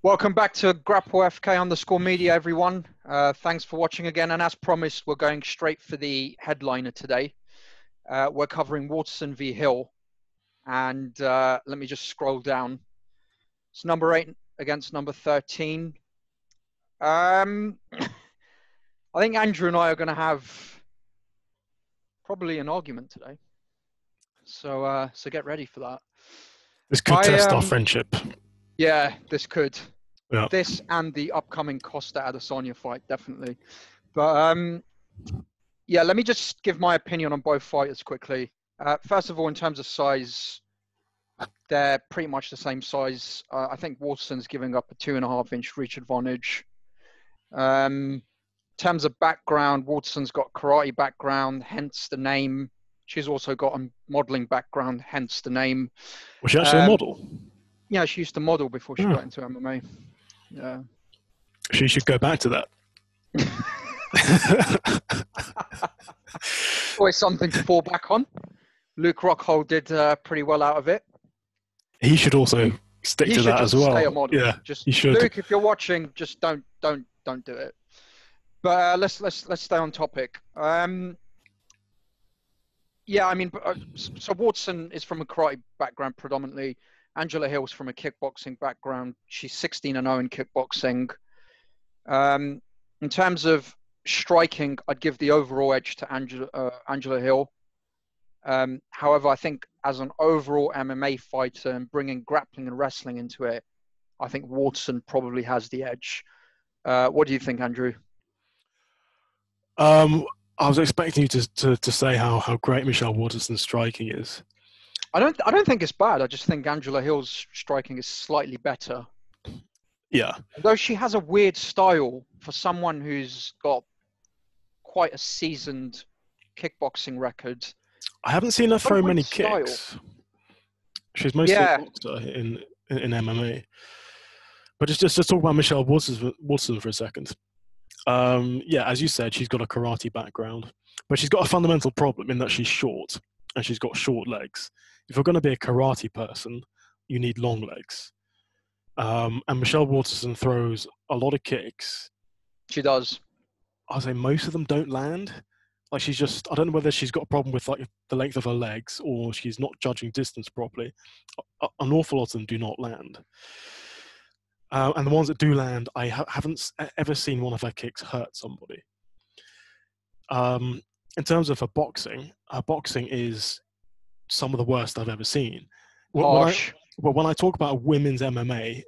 Welcome back to Grapple FK_media, everyone. Thanks for watching again. And as promised, we're going straight for the headliner today. We're covering Waterson v Hill. And let me just scroll down. It's number 8 against number 13. I think Andrew and I are going to have probably an argument today. So get ready for that. This could test our friendship. Yeah, this could. Yeah. This and the upcoming Costa Adesanya fight, definitely. But yeah, let me just give my opinion on both fighters quickly. First of all, in terms of size, they're pretty much the same size. I think Waterson's giving up a 2.5-inch reach advantage. In terms of background, Waterson's got karate background, hence the name. She's also got a modeling background, hence the name. Was she actually a model? Yeah, she used to model before she got into MMA. Yeah. She should go back to that. Always something to fall back on. Luke Rockhold did pretty well out of it. He should also stick to that as well. Stay a model. Yeah, just he should. Luke, if you're watching, just don't do it. But let's stay on topic. Yeah, I mean, so Waterson is from a karate background predominantly. Angela Hill's from a kickboxing background. She's 16-0 in kickboxing. In terms of striking, I'd give the overall edge to Angela Hill. However, I think as an overall MMA fighter and bringing grappling and wrestling into it, I think Waterson probably has the edge. What do you think, Andrew? I was expecting you to say how great Michelle Waterson's striking is. I don't think it's bad. I just think Angela Hill's striking is slightly better. Yeah. Though she has a weird style for someone who's got quite a seasoned kickboxing record. I haven't seen her throw many kicks. She's mostly a boxer in MMA. But just talk about Michelle Waterson for a second. Yeah, as you said, she's got a karate background, but she's got a fundamental problem in that she's short and she's got short legs. If you're going to be a karate person, you need long legs. And Michelle Waterson throws a lot of kicks. She does. I'd say most of them don't land. Like she's just, I don't know whether she's got a problem with like the length of her legs or she's not judging distance properly. An awful lot of them do not land. And the ones that do land, I haven't ever seen one of her kicks hurt somebody. In terms of her boxing is some of the worst I've ever seen. Harsh. When I talk about women's MMA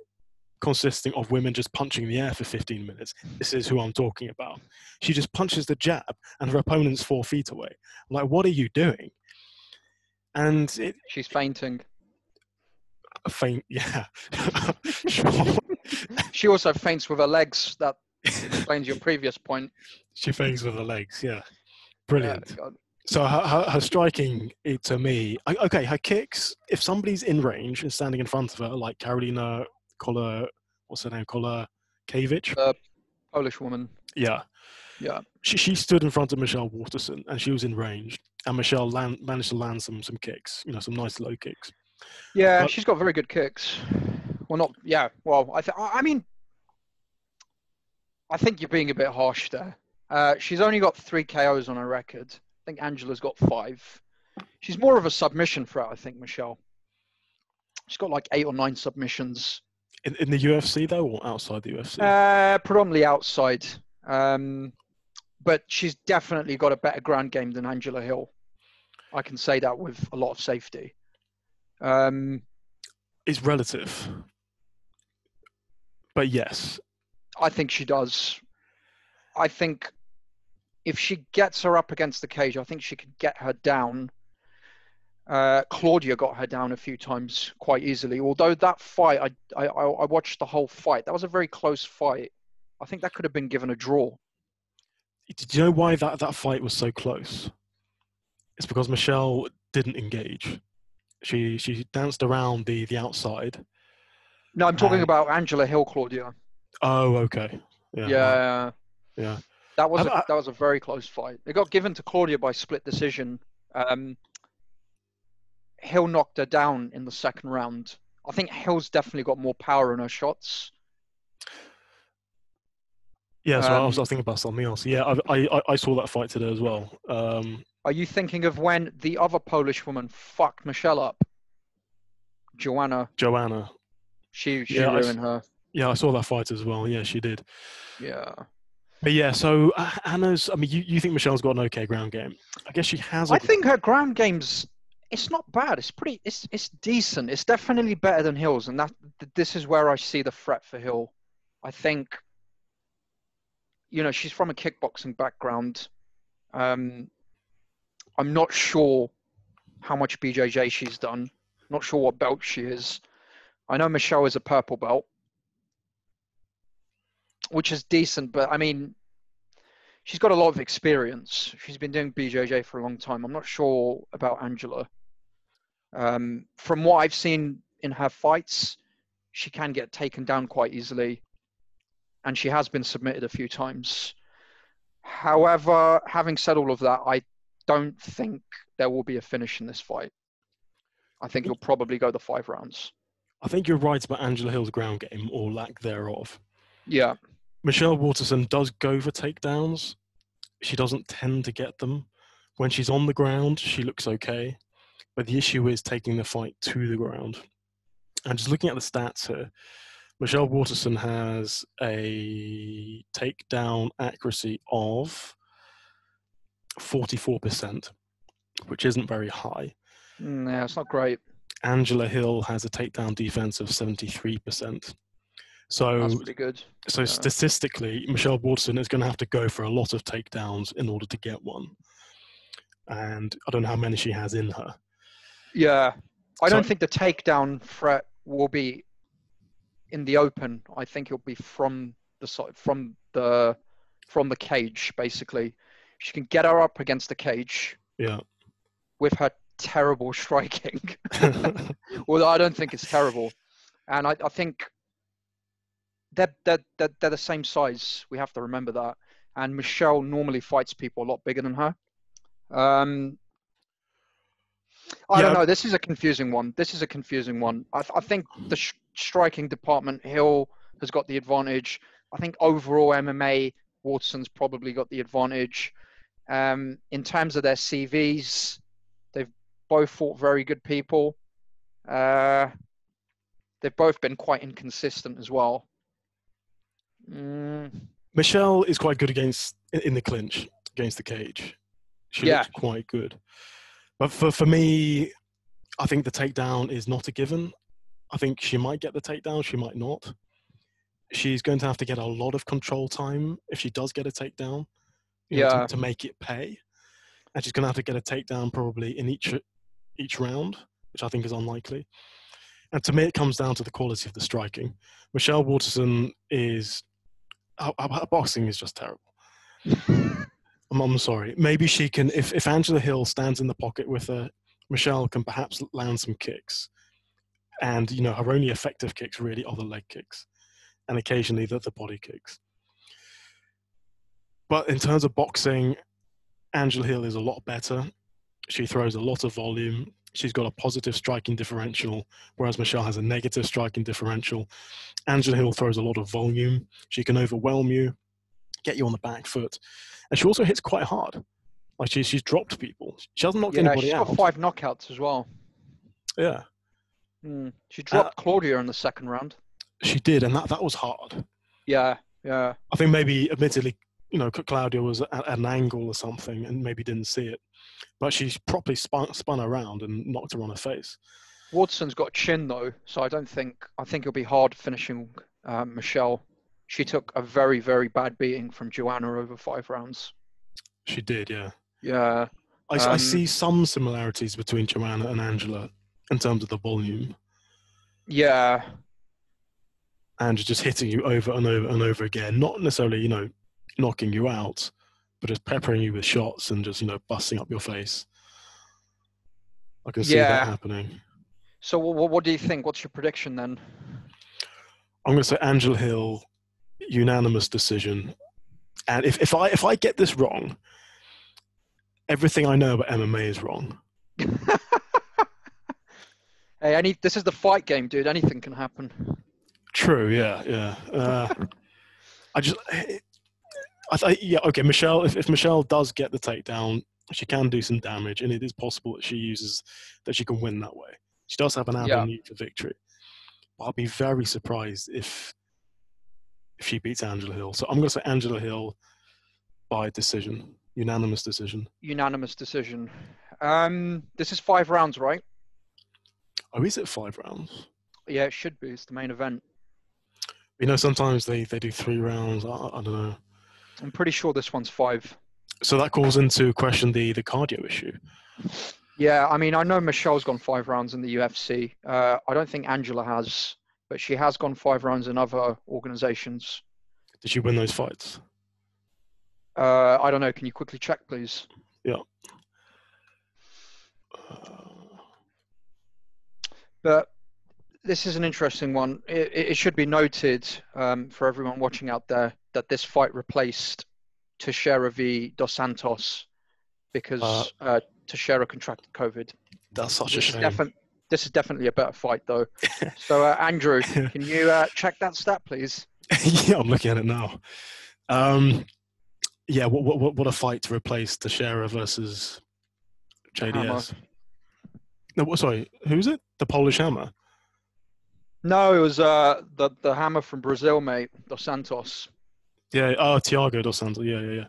consisting of women just punching the air for 15 minutes, this is who I'm talking about. She just punches the jab and her opponent's 4 feet away. I'm like, what are you doing? And she's fainting. Yeah. Sure. She also faints with her legs. That explains your previous point. She faints with her legs, yeah. Brilliant. Yeah, so her striking, to me, okay, her kicks, if somebody's in range and standing in front of her, like Karolina Kowalkiewicz? Polish woman. Yeah. Yeah. She stood in front of Michelle Waterson and she was in range. And Michelle managed to land some kicks, some nice low kicks. Yeah, she's got very good kicks. Well, not, yeah. Well, I mean, I think you're being a bit harsh there. She's only got 3 KOs on her record. I think Angela's got 5. She's more of a submission threat, I think, Michelle. She's got like 8 or 9 submissions. In the UFC, though, or outside the UFC? Predominantly outside. But she's definitely got a better ground game than Angela Hill. I can say that with a lot of safety. It's relative. But yes. I think she does. I think if she gets her up against the cage, I think she could get her down. Claudia got her down a few times quite easily. Although that fight, I watched the whole fight. That was a very close fight. I think that could have been given a draw. Did you know why that fight was so close? It's because Michelle didn't engage. She danced around the outside. No, I'm talking about Angela Hill, Claudia. Oh, okay. Yeah. Yeah. That was a very close fight. It got given to Claudia by split decision. Hill knocked her down in the second round. I think Hill's definitely got more power in her shots. Yeah, so I was thinking about something else. Yeah, I saw that fight today as well. Are you thinking of when the other Polish woman fucked Michelle up? Joanna. She ruined her. Yeah, I saw that fight as well. Yeah, she did. Yeah. But yeah, so Anna's. I mean, you think Michelle's got an okay ground game? I guess she has. I think her ground game's. It's not bad. It's pretty. It's decent. It's definitely better than Hill's, and this is where I see the threat for Hill. I think. She's from a kickboxing background. I'm not sure how much BJJ she's done. Not sure what belt she is. I know Michelle is a purple belt, which is decent, but I mean, she's got a lot of experience. She's been doing BJJ for a long time. I'm not sure about Angela. From what I've seen in her fights, she can get taken down quite easily, and she has been submitted a few times. However, having said all of that, I don't think there will be a finish in this fight. I think it'll probably go the 5 rounds. I think you're right about Angela Hill's ground game, or lack thereof. Yeah. Michelle Waterson does go for takedowns. She doesn't tend to get them. When she's on the ground, she looks okay. But the issue is taking the fight to the ground. And just looking at the stats here, Michelle Waterson has a takedown accuracy of 44%, which isn't very high. Yeah, it's not great. Angela Hill has a takedown defense of 73%. So that's pretty good. So statistically, Michelle Waterson is going to have to go for a lot of takedowns in order to get one. And I don't know how many she has in her. Yeah. I don't think the takedown threat will be in the open. I think it'll be from the side, from the cage, basically. She can get her up against the cage. Yeah. With her terrible striking. Well, I don't think it's terrible. And I think they're the same size. We have to remember that. And Michelle normally fights people a lot bigger than her. I don't know. This is a confusing one. I think the striking department, Hill has got the advantage. I think overall MMA, Waterson's probably got the advantage. In terms of their CVs, they've both fought very good people. They've both been quite inconsistent as well. Michelle is quite good in the clinch against the cage. She looks quite good. But for me, I think the takedown is not a given. I think she might get the takedown, she might not. She's going to have to get a lot of control time if she does get a takedown, to make it pay. And she's going to have to get a takedown probably in each round, which I think is unlikely. And to me, it comes down to the quality of the striking. Michelle Waterson her boxing is just terrible. I'm sorry. Maybe she can, if Angela Hill stands in the pocket with her, Michelle can perhaps land some kicks. And, her only effective kicks really are the leg kicks. And occasionally the body kicks. But in terms of boxing, Angela Hill is a lot better. She throws a lot of volume. She's got a positive striking differential, whereas Michelle has a negative striking differential. Angela Hill throws a lot of volume. She can overwhelm you, get you on the back foot. And she also hits quite hard. Like she's dropped people. She hasn't knocked anybody out. She's got 5 knockouts as well. Yeah. She dropped Claudia in the second round. She did, and that was hard. Yeah. I think maybe, admittedly, Claudia was at an angle or something and maybe didn't see it. But she's properly spun around and knocked her on her face. Watson's got a chin, though, so I think it'll be hard finishing Michelle. She took a very, very bad beating from Joanna over 5 rounds. She did, yeah. Yeah. I see some similarities between Joanna and Angela in terms of the volume. Yeah. And just hitting you over and over and over again. Not necessarily, knocking you out, but just peppering you with shots and just, busting up your face. I can see that happening. So what do you think? What's your prediction then? I'm going to say Angela Hill, unanimous decision. And if I get this wrong, everything I know about MMA is wrong. Hey, this is the fight game, dude. Anything can happen. True, yeah. Yeah, okay. Michelle, if Michelle does get the takedown, she can do some damage, and it is possible that she can win that way. She does have an avenue for victory. But I'll be very surprised if she beats Angela Hill. So I'm going to say Angela Hill by decision, unanimous decision. Unanimous decision. This is 5 rounds, right? Oh, is it 5 rounds? Yeah, it should be. It's the main event. Sometimes they do 3 rounds. I don't know. I'm pretty sure this one's 5. So that calls into question the cardio issue. Yeah, I mean, I know Michelle's gone 5 rounds in the UFC. I don't think Angela has, but she has gone 5 rounds in other organizations. Did she win those fights? I don't know. Can you quickly check, please? Yeah. But this is an interesting one. It should be noted for everyone watching out there that this fight replaced Teixeira v. Dos Santos because Teixeira contracted COVID. That's such a shame. This is definitely a better fight, though. So, Andrew, can you check that stat, please? Yeah, I'm looking at it now. Yeah, what a fight to replace Teixeira versus JDS. No, sorry, who's it? The Polish Hammer? No, it was the Hammer from Brazil, mate, Dos Santos. Yeah, Thiago Dos Santos. Yeah.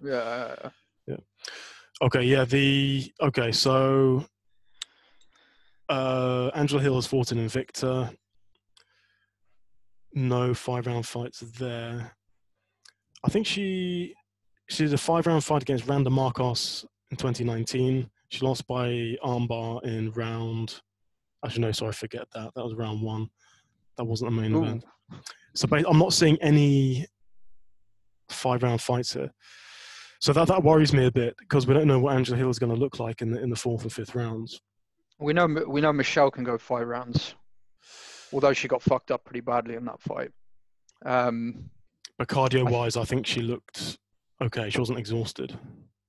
Okay, so Angela Hill has fought in Invicta. No 5-round fights there. I think she did a 5-round fight against Randa Marcos in 2019. She lost by armbar in round. Actually, no, sorry, forget that. That was round 1. That wasn't the main event. So I'm not seeing any 5-round fights here. So that worries me a bit because we don't know what Angela Hill is going to look like in the 4th and 5th rounds. We know Michelle can go 5 rounds, although she got fucked up pretty badly in that fight. But cardio-wise, I think she looked okay. She wasn't exhausted.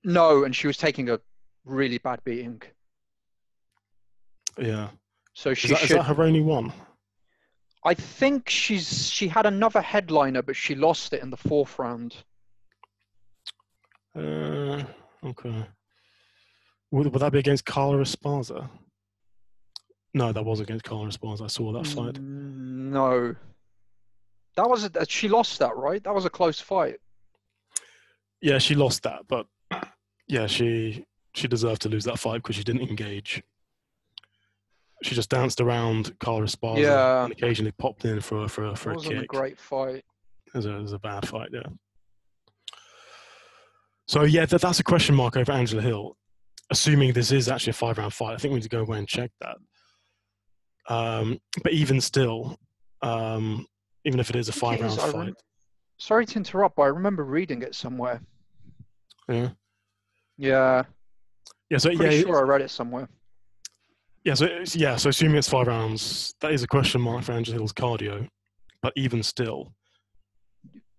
No, and she was taking a really bad beating. Yeah. So is that her only one? I think she had another headliner, but she lost it in the 4th round. Okay. Would that be against Carla Esparza? No, that was against Carla Esparza. I saw that fight. No. That was she lost that, right? That was a close fight. Yeah, she lost that, but yeah, she deserved to lose that fight because she didn't engage. She just danced around Carla Esparza and occasionally popped in for a kick. It wasn't a great fight. It was a bad fight, yeah. So yeah, that's a question mark over Angela Hill. Assuming this is actually a 5-round fight, I think we need to go away and check that. But even still, even if it is a 5-round fight. Sorry to interrupt, but I remember reading it somewhere. Yeah. Yeah. Yeah. So pretty sure I read it somewhere. Yeah. So assuming it's 5 rounds, that is a question mark for Angela Hill's cardio. But even still,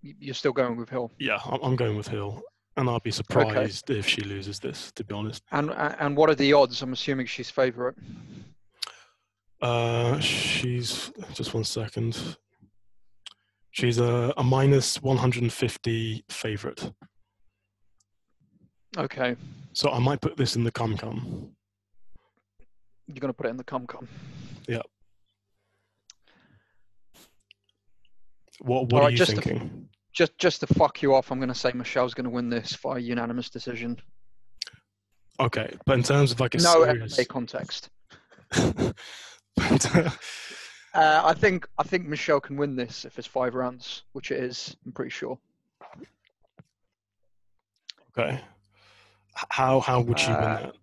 you're still going with Hill. Yeah, I'm going with Hill, and I'd be surprised if she loses this. To be honest. And what are the odds? I'm assuming she's favourite. She's just 1 second. She's a minus 150 favourite. Okay. So I might put this in the cum. You're going to put it in the cum. Yeah. What are you thinking? Just to fuck you off, I'm going to say Michelle's going to win this by unanimous decision. Okay, but in terms of like a serious... MMA context. I think Michelle can win this if it's 5 rounds, which it is. I'm pretty sure. Okay. How would she win that?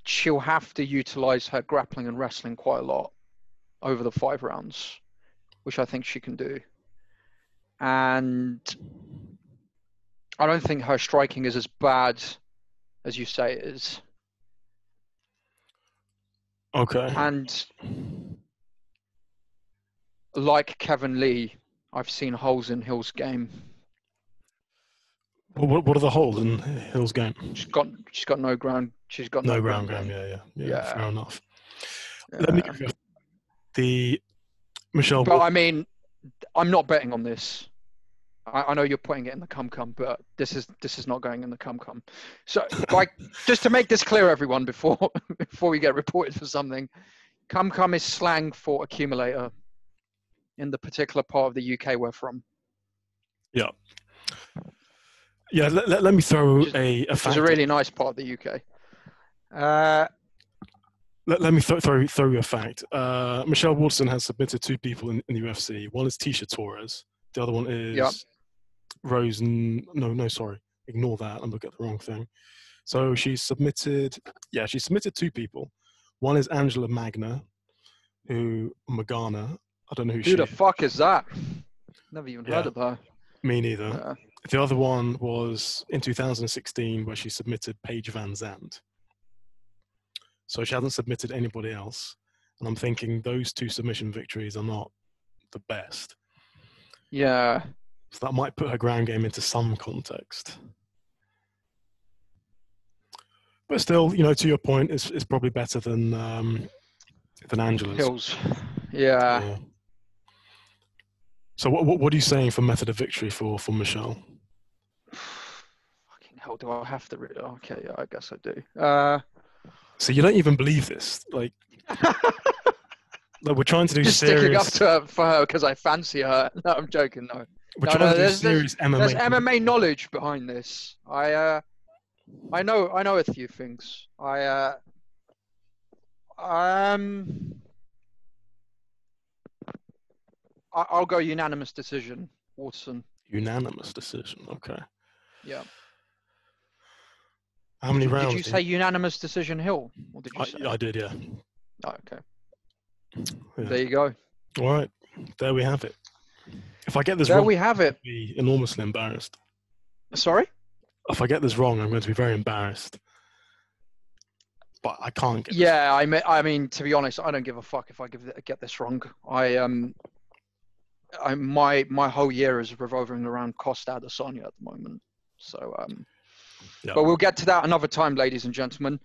She'll have to utilize her grappling and wrestling quite a lot over the 5 rounds, which I think she can do. And I don't think her striking is as bad as you say it is. Okay. And like Kevin Lee, I've seen holes in Hill's game. What are the holes in Hill's game? She's got no ground. She's got no ground game. Yeah. Fair enough. Let me go the Michelle. But I mean, I'm not betting on this. I know you're putting it in the cum-cum, but this is not going in the cum-cum. So, just to make this clear, everyone, before we get reported for something, cum-cum is slang for accumulator in the particular part of the UK we're from. Yeah. Yeah, let me throw a fact. Which is a really nice part of the UK. Let me throw you a fact. Michelle Waterson has submitted 2 people in the UFC. One is Tisha Torres. The other one is Rose. Sorry. Ignore that. I'm looking at the wrong thing. So she submitted 2 people. One is Angela Magana, Magana. I don't know who she is. Who the fuck is that? Never even heard of her. Me neither. The other one was in 2016 where she submitted Paige Van Zandt. So she hasn't submitted anybody else. And I'm thinking those 2 submission victories are not the best. Yeah. So that might put her ground game into some context. But still, to your point, it's probably better than Angela's. Hills. Yeah. So what are you saying for method of victory for Michelle? Fucking hell, do I have to read it? Okay, yeah, I guess I do. So you don't even believe this? Like we're trying to do just serious... sticking up to her for her because I fancy her. No, I'm joking. No. We're trying to do serious MMA. There's MMA knowledge behind this. I know a few things. I'll go unanimous decision, Waterson. Unanimous decision, okay. Yeah. How many rounds? Did you say unanimous decision, Hill? Or did you say? I did, yeah. Oh, okay. Yeah. There you go. All right. There we have it. If I get this wrong, I'll be enormously embarrassed. Sorry? If I get this wrong, I'm going to be very embarrassed. But I can't get this wrong. I mean, to be honest, I don't give a fuck if I get this wrong. My whole year is revolving around Costa Adesanya at the moment. So, but we'll get to that another time, ladies and gentlemen.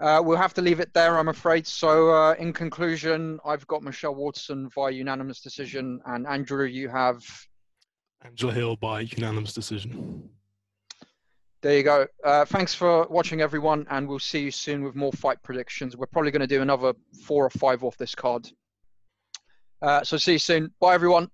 We'll have to leave it there, I'm afraid. So, in conclusion, I've got Michelle Waterson via unanimous decision, and Andrew, you have Angela Hill by unanimous decision. There you go. Thanks for watching, everyone, and we'll see you soon with more fight predictions. We're probably going to do another 4 or 5 off this card. So see you soon. Bye, everyone.